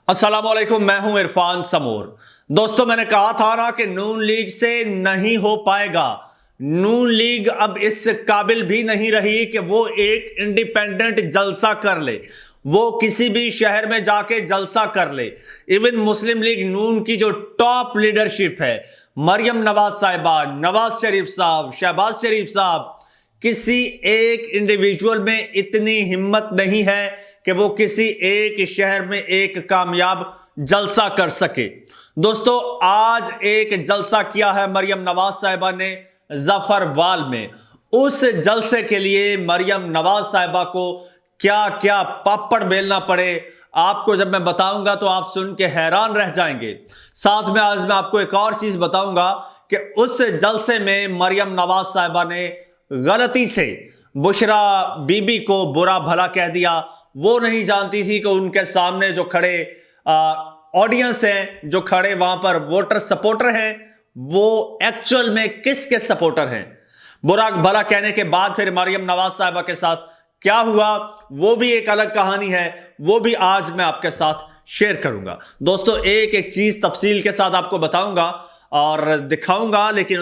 अस्सलाम वालेकुम, मैं हूं इरफान समूर। दोस्तों, मैंने कहा था ना कि नून लीग से नहीं हो पाएगा। नून लीग अब इस काबिल भी नहीं रही कि वो एक इंडिपेंडेंट जलसा कर ले, वो किसी भी शहर में जाके जलसा कर ले। इवन मुस्लिम लीग नून की जो टॉप लीडरशिप है, मरियम नवाज साहिबा, नवाज शरीफ साहब, शहबाज शरीफ साहब, किसी एक इंडिविजुअल में इतनी हिम्मत नहीं है कि वो किसी एक शहर में एक कामयाब जलसा कर सके। दोस्तों, आज एक जलसा किया है मरियम नवाज साहिबा ने जफरवाल में। उस जलसे के लिए मरियम नवाज साहिबा को क्या क्या पापड़ बेलना पड़े, आपको जब मैं बताऊंगा तो आप सुन के हैरान रह जाएंगे। साथ में आज मैं आपको एक और चीज बताऊंगा कि उस जलसे में मरियम नवाज साहिबा ने गलती से बुशरा बीबी को बुरा भला कह दिया। वो नहीं जानती थी कि उनके सामने जो खड़े ऑडियंस हैं, जो खड़े वहां पर वोटर सपोर्टर हैं, वो एक्चुअल में किसके सपोर्टर हैं। बुरा भला कहने के बाद फिर मरियम नवाज साहिबा के साथ क्या हुआ, वो भी एक अलग कहानी है, वो भी आज मैं आपके साथ शेयर करूंगा। दोस्तों, एक एक चीज तफसील के साथ आपको बताऊंगा और दिखाऊंगा, लेकिन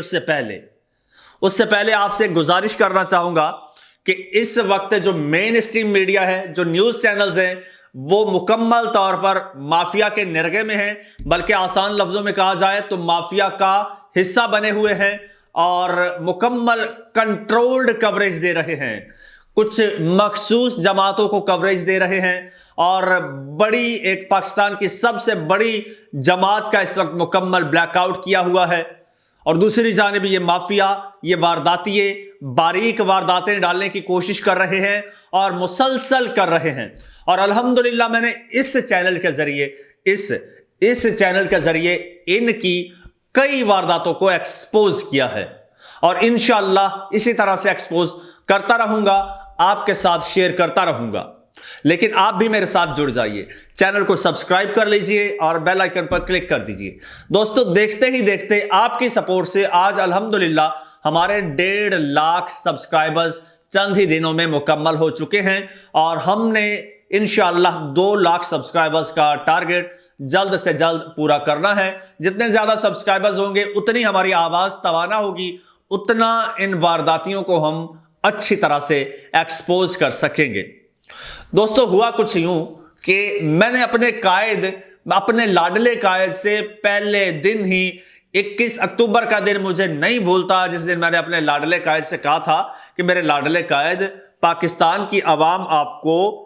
उससे पहले आपसे गुजारिश करना चाहूंगा कि इस वक्त जो मेन स्ट्रीम मीडिया है, जो न्यूज चैनल्स हैं, वो मुकम्मल तौर पर माफिया के निर्गे में हैं, बल्कि आसान लफ्जों में कहा जाए तो माफिया का हिस्सा बने हुए हैं और मुकम्मल कंट्रोल्ड कवरेज दे रहे हैं। कुछ मखसूस जमातों को कवरेज दे रहे हैं और बड़ी एक पाकिस्तान की सबसे बड़ी जमात का इस वक्त मुकम्मल ब्लैकआउट किया हुआ है। और दूसरी जानिब ये माफिया, ये वारदातिये, बारीक वारदातें डालने की कोशिश कर रहे हैं और मुसलसल कर रहे हैं। और अल्हम्दुलिल्लाह मैंने इस चैनल के जरिए इनकी कई वारदातों को एक्सपोज किया है और इंशाअल्लाह इसी तरह से एक्सपोज करता रहूंगा, आपके साथ शेयर करता रहूंगा। लेकिन आप भी मेरे साथ जुड़ जाइए, चैनल को सब्सक्राइब कर लीजिए और बेल आइकन पर क्लिक कर दीजिए। दोस्तों, देखते ही देखते आपकी सपोर्ट से आज अल्हम्दुलिल्लाह हमारे 1.5 लाख सब्सक्राइबर्स चंद ही दिनों में मुकम्मल हो चुके हैं और हमने इंशाअल्लाह 2 लाख सब्सक्राइबर्स का टारगेट जल्द से जल्द पूरा करना है। जितने ज्यादा सब्सक्राइबर्स होंगे उतनी हमारी आवाज तवाना होगी, उतना इन वारदातियों को हम अच्छी तरह से एक्सपोज कर सकेंगे। दोस्तों, हुआ कुछ यूं कि मैंने अपने लाडले कायद से पहले दिन ही 21 अक्टूबर का दिन मुझे नहीं भूलता, जिस दिन मैंने अपने लाडले कायद से कहा था कि मेरे लाडले कायद, पाकिस्तान की आवाम आपको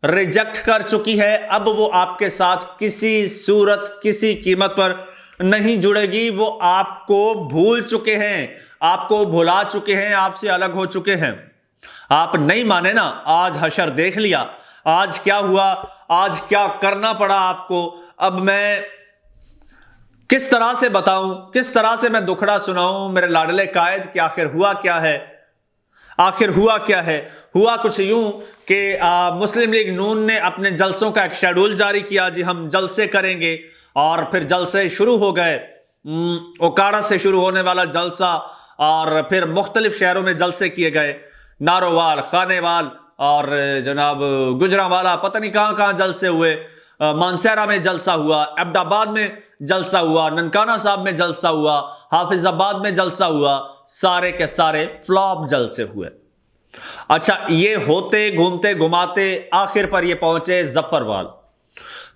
रिजेक्ट कर चुकी है, अब वो आपके साथ किसी सूरत किसी कीमत पर नहीं जुड़ेगी। वो आपको भूल चुके हैं, आपको भुला चुके हैं, आपसे अलग हो चुके हैं। आप नहीं माने ना, आज हशर देख लिया, आज क्या हुआ, आज क्या करना पड़ा आपको। अब मैं किस तरह से बताऊं, किस तरह से मैं दुखड़ा सुनाऊं मेरे लाडले कायद कि आखिर हुआ क्या है। हुआ कुछ यूं कि मुस्लिम लीग नून ने अपने जलसों का एक शेड्यूल जारी किया, जी हम जलसे करेंगे, और फिर जलसे शुरू हो गए। ओकाड़ा से शुरू होने वाला जलसा और फिर मुख्तलिफ शहरों में जलसे किए गए, नारोवाल, खानेवाल और जनाब गुजरांवाला, पता नहीं कहां कहां जलसे हुए। मानसेरा में जलसा हुआ, अब्दाबाद में जलसा हुआ, ननकाना साहब में जलसा हुआ, हाफिजाबाद में जलसा हुआ, सारे के सारे फ्लॉप जलसे हुए। अच्छा, ये होते घूमते घुमाते आखिर पर ये पहुंचे जफरवाल।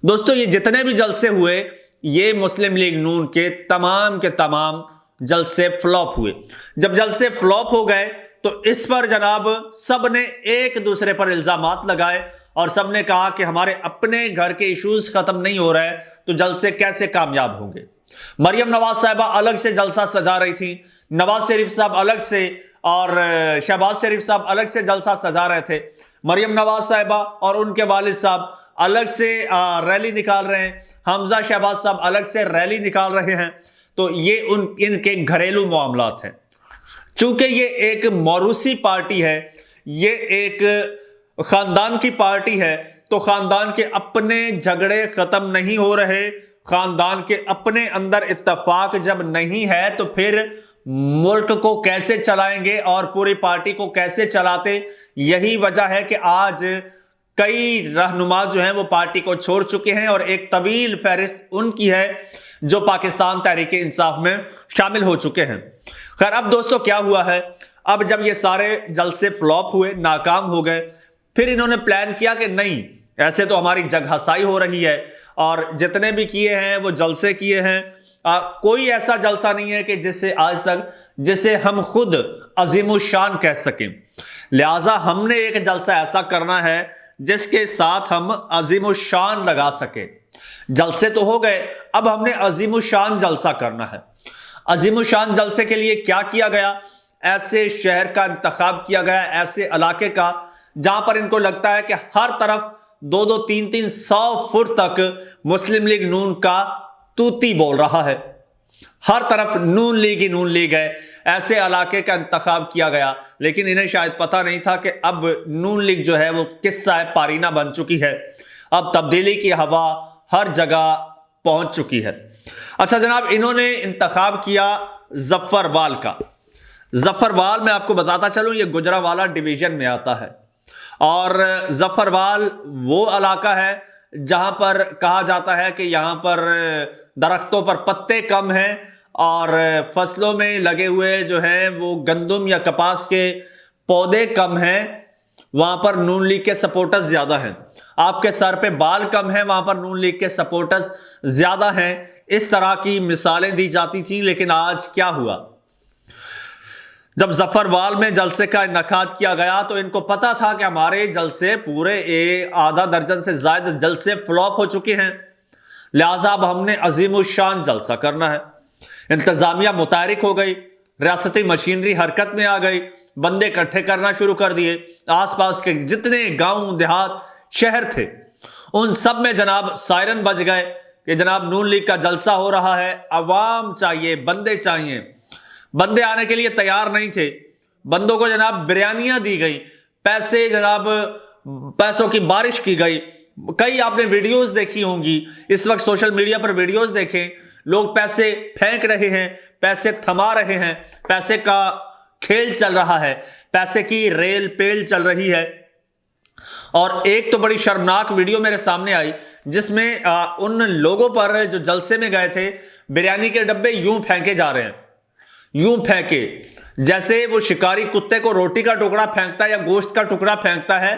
दोस्तों, ये जितने भी जलसे हुए, ये मुस्लिम लीग नून के तमाम जलसे फ्लॉप हुए। जब जलसे फ्लॉप हो गए तो इस पर जनाब सब ने एक दूसरे पर इल्जामात लगाए और सब ने कहा कि हमारे अपने घर के इश्यूज खत्म नहीं हो रहे तो जलसे कैसे कामयाब होंगे। मरियम नवाज साहिबा अलग से जलसा सजा रही थी, नवाज शरीफ साहब अलग से और शहबाज शरीफ साहब अलग से जलसा सजा रहे थे। मरियम नवाज साहिबा और उनके वालिद साहब अलग से रैली निकाल रहे हैं, हमजा शहबाज साहब अलग से रैली निकाल रहे हैं। तो ये इनके घरेलू मामलात हैं। चूंकि ये एक मौरूसी पार्टी है, ये एक खानदान की पार्टी है, तो खानदान के अपने झगड़े खत्म नहीं हो रहे, खानदान के अपने अंदर इत्तेफाक जब नहीं है तो फिर मुल्क को कैसे चलाएंगे और पूरी पार्टी को कैसे चलाते। यही वजह है कि आज کئی رہنما جو ہیں وہ پارٹی کو چھوڑ چکے ہیں اور ایک طویل فہرست ان کی ہے جو پاکستان تحریک انصاف میں شامل ہو چکے ہیں۔ خیر اب دوستو کیا ہوا ہے، اب جب یہ سارے جلسے فلاپ ہوئے، ناکام ہو گئے، پھر انہوں نے پلان کیا کہ نہیں ایسے تو ہماری جگ ہسائی ہو رہی ہے اور جتنے بھی کیے ہیں وہ جلسے کیے ہیں، کوئی ایسا جلسہ نہیں ہے کہ جسے ہم خود عظیم الشان کہہ سکیں، لہٰذا ہم نے ایک جلسہ ایسا کرنا ہے جس کے ساتھ ہم عظیم الشان لگا سکیں۔ جلسے تو ہو گئے، اب ہم نے عظیم الشان جلسہ کرنا ہے۔ عظیم الشان جلسے کے لیے کیا کیا گیا، ایسے شہر کا انتخاب کیا گیا، ایسے علاقے کا جہاں پر ان کو لگتا ہے کہ ہر طرف 200-300 فٹ تک مسلم لیگ نون کا توتی بول رہا ہے، ہر طرف نون لیگ ہی نون لیگ ہے، ایسے علاقے کا انتخاب کیا گیا۔ لیکن انہیں شاید پتہ نہیں تھا کہ اب نون لیگ جو ہے وہ قصہ پارینہ بن چکی ہے، اب تبدیلی کی ہوا ہر جگہ پہنچ چکی ہے۔ اچھا جناب، انہوں نے انتخاب کیا ظفروال کا۔ ظفروال میں آپ کو بتاتا چلوں یہ گجرانوالہ ڈویژن میں آتا ہے، اور ظفروال وہ علاقہ ہے جہاں پر کہا جاتا ہے کہ یہاں پر درختوں پر پتے کم ہیں اور فصلوں میں لگے ہوئے جو ہیں وہ گندم یا کپاس کے پودے کم ہیں، وہاں پر نون لیگ کے سپورٹرز زیادہ ہیں۔ آپ کے سر پہ بال کم ہیں، وہاں پر نون لیگ کے سپورٹرز زیادہ ہیں۔ اس طرح کی مثالیں دی جاتی تھیں، لیکن آج کیا ہوا، جب ظفروال میں جلسے کا انعقاد کیا گیا تو ان کو پتا تھا کہ ہمارے جلسے پورے آدھا درجن سے زائد جلسے فلاپ ہو چکے ہیں، لہٰذا اب ہم نے عظیم الشان جلسہ کرنا ہے۔ انتظامیہ متحرک ہو گئی، ریاستی مشینری حرکت میں آ گئی، بندے اکٹھے کرنا شروع کر دیے، آس پاس کے جتنے گاؤں دیہات شہر تھے ان سب میں جناب سائرن بج گئے کہ جناب نون لیگ کا جلسہ ہو رہا ہے، عوام چاہیے، بندے چاہیے۔ بندے آنے کے لیے تیار نہیں تھے، بندوں کو جناب بریانیاں دی گئی، پیسے جناب پیسوں کی بارش کی گئی۔ کئی آپ نے ویڈیوز دیکھی ہوں گی، اس وقت سوشل میڈیا پر ویڈیوز دیکھیں، لوگ پیسے پھینک رہے ہیں، پیسے تھما رہے ہیں، پیسے کا کھیل چل رہا ہے، پیسے کی ریل پیل چل رہی ہے۔ اور ایک تو بڑی شرمناک ویڈیو میرے سامنے آئی جس میں ان لوگوں پر جو جلسے میں گئے تھے بریانی کے ڈبے یوں پھینکے جا رہے ہیں، یوں پھینکے جیسے وہ شکاری کتے کو روٹی کا ٹکڑا پھینکتا ہے یا گوشت کا ٹکڑا پھینکتا ہے،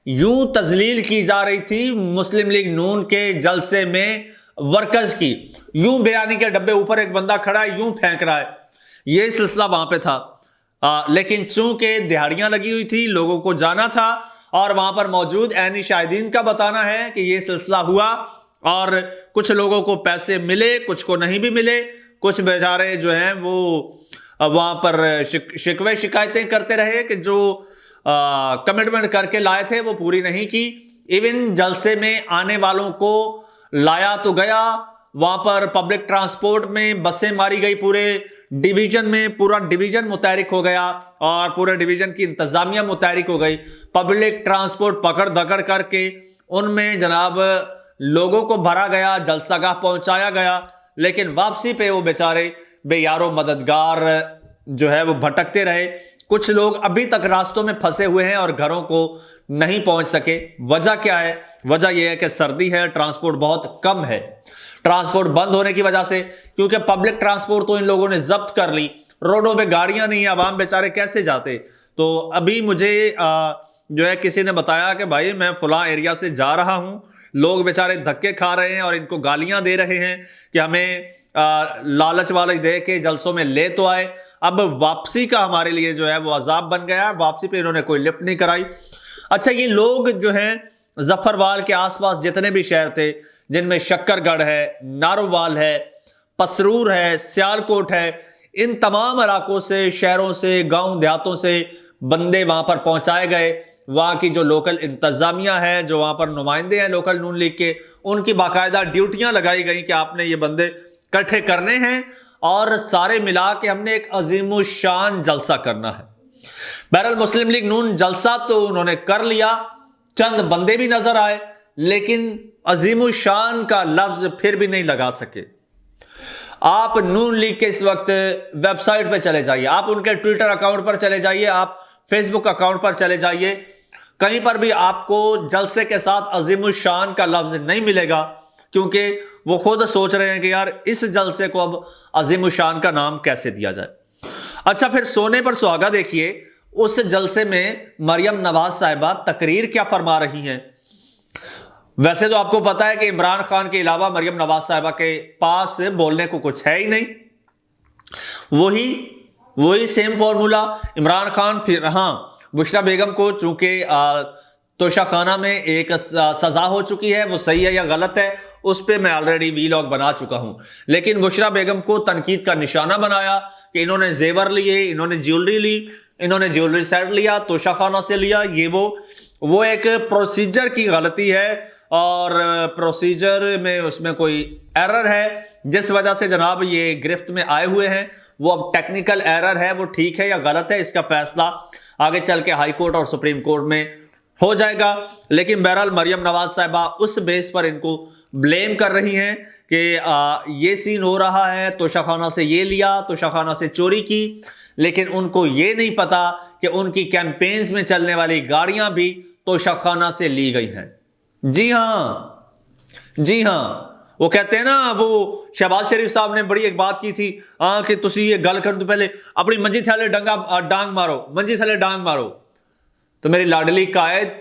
یوں تذلیل کی جا رہی تھی مسلم لیگ نون کے جلسے میں ورکرز کی۔ یوں بریانی کے ڈبے اوپر ایک بندہ کھڑا ہے، یوں پھینک رہا ہے، یہ سلسلہ وہاں پہ تھا۔ لیکن چونکہ دہاڑیاں لگی ہوئی تھی، لوگوں کو جانا تھا اور وہاں پر موجود عینی شاہدین کا بتانا ہے کہ یہ سلسلہ ہوا اور کچھ لوگوں کو پیسے ملے، کچھ کو نہیں بھی ملے، کچھ بیچارے جو ہیں وہ وہاں پر شکوے شکایتیں کرتے رہے کہ جو کمٹمنٹ کر کے لائے تھے وہ پوری نہیں کی۔ ایون جلسے میں آنے والوں کو لایا تو گیا، وہاں پر پبلک ٹرانسپورٹ میں بسیں ماری گئی، پورے ڈویژن میں پورا ڈویژن متحرک ہو گیا اور پورے ڈویژن کی انتظامیہ متحرک ہو گئی، پبلک ٹرانسپورٹ پکڑ دکڑ کر کے ان میں جناب لوگوں کو بھرا گیا، جلسہ گاہ پہنچایا گیا، لیکن واپسی پہ وہ بیچارے بے یارو مددگار جو ہے وہ بھٹکتے رہے۔ کچھ لوگ ابھی تک راستوں میں پھنسے ہوئے ہیں اور گھروں کو نہیں پہنچ سکے۔ وجہ کیا ہے؟ وجہ یہ ہے کہ سردی ہے، ٹرانسپورٹ بہت کم ہے، ٹرانسپورٹ بند ہونے کی وجہ سے، کیونکہ پبلک ٹرانسپورٹ تو ان لوگوں نے ضبط کر لی، روڈوں پہ گاڑیاں نہیں ہیں، عوام بیچارے کیسے جاتے؟ تو ابھی مجھے جو ہے کسی نے بتایا کہ بھائی میں فلاں ایریا سے جا رہا ہوں، لوگ بیچارے دھکے کھا رہے ہیں اور ان کو گالیاں دے رہے ہیں کہ ہمیں لالچ والچ دے کے جلسوں میں لے تو آئے۔ اب واپسی کا ہمارے لیے جو ہے وہ عذاب بن گیا ہے، واپسی پہ انہوں نے کوئی لفٹ نہیں کرائی۔ اچھا، یہ لوگ جو ہیں ظفروال کے آس پاس جتنے بھی شہر تھے، جن میں شکر گڑھ ہے، نارووال ہے، پسرور ہے، سیالکوٹ ہے، ان تمام علاقوں سے، شہروں سے، گاؤں دیہاتوں سے بندے وہاں پر پہنچائے گئے۔ وہاں کی جو لوکل انتظامیہ ہے، جو وہاں پر نمائندے ہیں لوکل نون لیگ کے، ان کی باقاعدہ ڈیوٹیاں لگائی گئیں کہ آپ نے یہ بندے اکٹھے کرنے ہیں اور سارے ملا کے ہم نے ایک عظیم الشان جلسہ کرنا ہے۔ بہرحال مسلم لیگ نون جلسہ تو انہوں نے کر لیا، چند بندے بھی نظر آئے، لیکن عظیم الشان کا لفظ پھر بھی نہیں لگا سکے۔ آپ نون لیگ کے اس وقت ویب سائٹ پہ چلے جائیے، آپ ان کے ٹویٹر اکاؤنٹ پر چلے جائیے، آپ فیس بک اکاؤنٹ پر چلے جائیے، कहीं पर भी आपको जलसे के साथ अजीम शान का लफ्ज नहीं मिलेगा, क्योंकि वो खुद सोच रहे हैं कि यार इस जलसे को अब अजीम शान का नाम कैसे दिया जाए। अच्छा, फिर सोने पर सुहागा देखिए, उस जलसे में मरियम नवाज साहिबा तकरीर क्या फरमा रही हैं। वैसे तो आपको पता है कि इमरान खान के अलावा मरियम नवाज साहिबा के पास बोलने को कुछ है ही नहीं। वही सेम फॉर्मूला इमरान खान, फिर हाँ बुशरा बेगम को चूंकि तोशाखाना में एक सजा हो चुकी है, वो सही है या गलत है उस पर मैं ऑलरेडी वीलॉग बना चुका हूं, लेकिन बुशरा बेगम को तनकीद का निशाना बनाया कि इन्होंने जेवर लिए, इन्होंने ज्वेलरी ली, इन्होंने ज्वेलरी सेट लिया, तोशाखाना से लिया, ये वो एक प्रोसीजर की गलती है और प्रोसीजर में उसमें कोई एरर है, जिस वजह से जनाब ये गिरफ्त में आए हुए हैं। वो अब टेक्निकल एरर है, वो ठीक है या गलत है इसका फैसला आगे चल के हाई कोर्ट और सुप्रीम कोर्ट में हो जाएगा। लेकिन बहरहाल मरियम नवाज साहिबा उस बेस पर इनको ब्लेम कर रही हैं कि ये सीन हो रहा है, तोशाखाना से ये लिया, तोशाखाना से चोरी की, लेकिन उनको ये नहीं पता कि उनकी कैंपेन्स में चलने वाली गाड़ियां भी तोशाखाना से ली गई हैं। जी हाँ, वो कहते हैं ना, वो शहबाज शरीफ साहब ने बड़ी एक बात की थी कि तुसी ये गल कर दो, पहले अपनी मंजी थैले डांग मारो, मंजी थैले डांग मारो। तो मेरी लाडली कायद,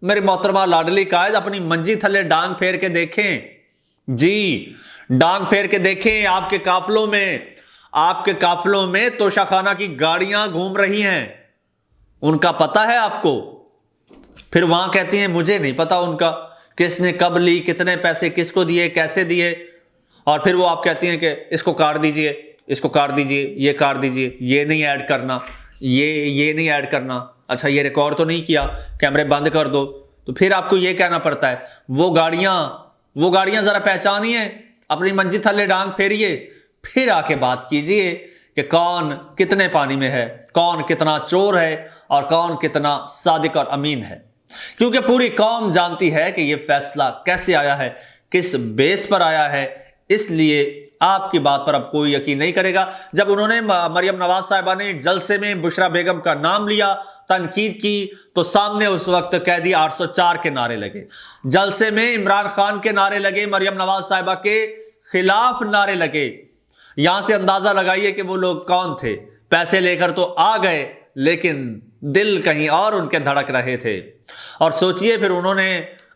मेरी मोहतरमा लाडली कायद, अपनी मंजी थले डांग फेर के देखें। जी, डांग फेर के देखें। आपके काफलों में तोशाखाना की गाड़ियां घूम रही हैं, उनका पता है आपको। फिर वहां कहती हैं मुझे नहीं पता उनका, किसने कब ली, कितने पैसे किसको दिए, कैसे दिए, और फिर वो आप कहती हैं कि इसको काट दीजिए, इसको काट दीजिए, ये काट दीजिए, ये नहीं ऐड करना, ये नहीं ऐड करना। अच्छा, ये रिकॉर्ड तो नहीं किया, कैमरे बंद कर दो। तो फिर आपको ये कहना पड़ता है वो गाड़ियां जरा पहचानिए, अपनी मंजी थल्ले डांग फेरिए, फिर आके बात कीजिए कि कौन कितने पानी में है, कौन कितना चोर है और कौन कितना सादिक और अमीन है। क्योंकि पूरी कौम जानती है कि यह फैसला कैसे आया है, किस बेस पर आया है, इसलिए आपकी बात पर अब कोई यकीन नहीं करेगा। जब उन्होंने मरियम नवाज साहिबा ने जलसे में बुशरा बेगम का नाम लिया, तनकीद की, तो सामने उस वक्त कैदी 804 के नारे लगे, जलसे में इमरान खान के नारे लगे, मरियम नवाज साहिबा के खिलाफ नारे लगे। यहां से अंदाजा लगाइए कि वो लोग कौन थे। पैसे लेकर तो आ गए, लेकिन दिल कहीं और उनके धड़क रहे थे। और सोचिए, फिर उन्होंने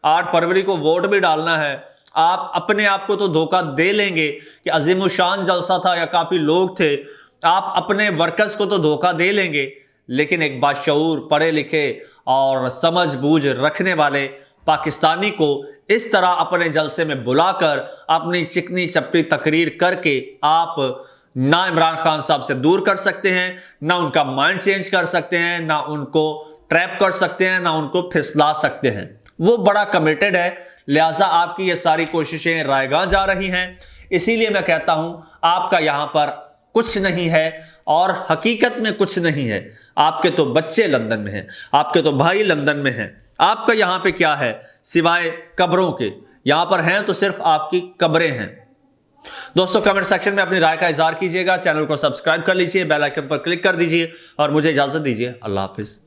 8 फरवरी को वोट भी डालना है। आप अपने आप को तो धोखा दे लेंगे कि अजीम शान जलसा था या काफी लोग थे, आप अपने वर्कर्स को तो धोखा दे लेंगे, लेकिन एक बाशऊर, पढ़े लिखे और समझ बूझ रखने वाले पाकिस्तानी को इस तरह अपने जलसे में बुलाकर अपनी चिकनी चप्पी तकरीर करके आप ना इमरान खान साहब से दूर कर सकते हैं, ना उनका माइंड चेंज कर सकते हैं, ना उनको ट्रैप कर सकते हैं, ना उनको फिसला सकते हैं। वो बड़ा कमिटेड है, लिहाजा आपकी ये सारी कोशिशें रायगां जा रही हैं। इसीलिए मैं कहता हूं आपका यहां पर कुछ नहीं है और हकीकत में कुछ नहीं है। आपके तो बच्चे लंदन में हैं, आपके तो भाई लंदन में हैं, आपका यहां पे क्या है सिवाय कब्रों के? यहां पर हैं तो सिर्फ आपकी कब्रें हैं। दोस्तों, कमेंट सेक्शन में अपनी राय का इजहार कीजिएगा, चैनल को सब्सक्राइब कर लीजिए, बेल आइकन पर क्लिक कर दीजिए और मुझे इजाजत दीजिए। अल्लाह हाफिज।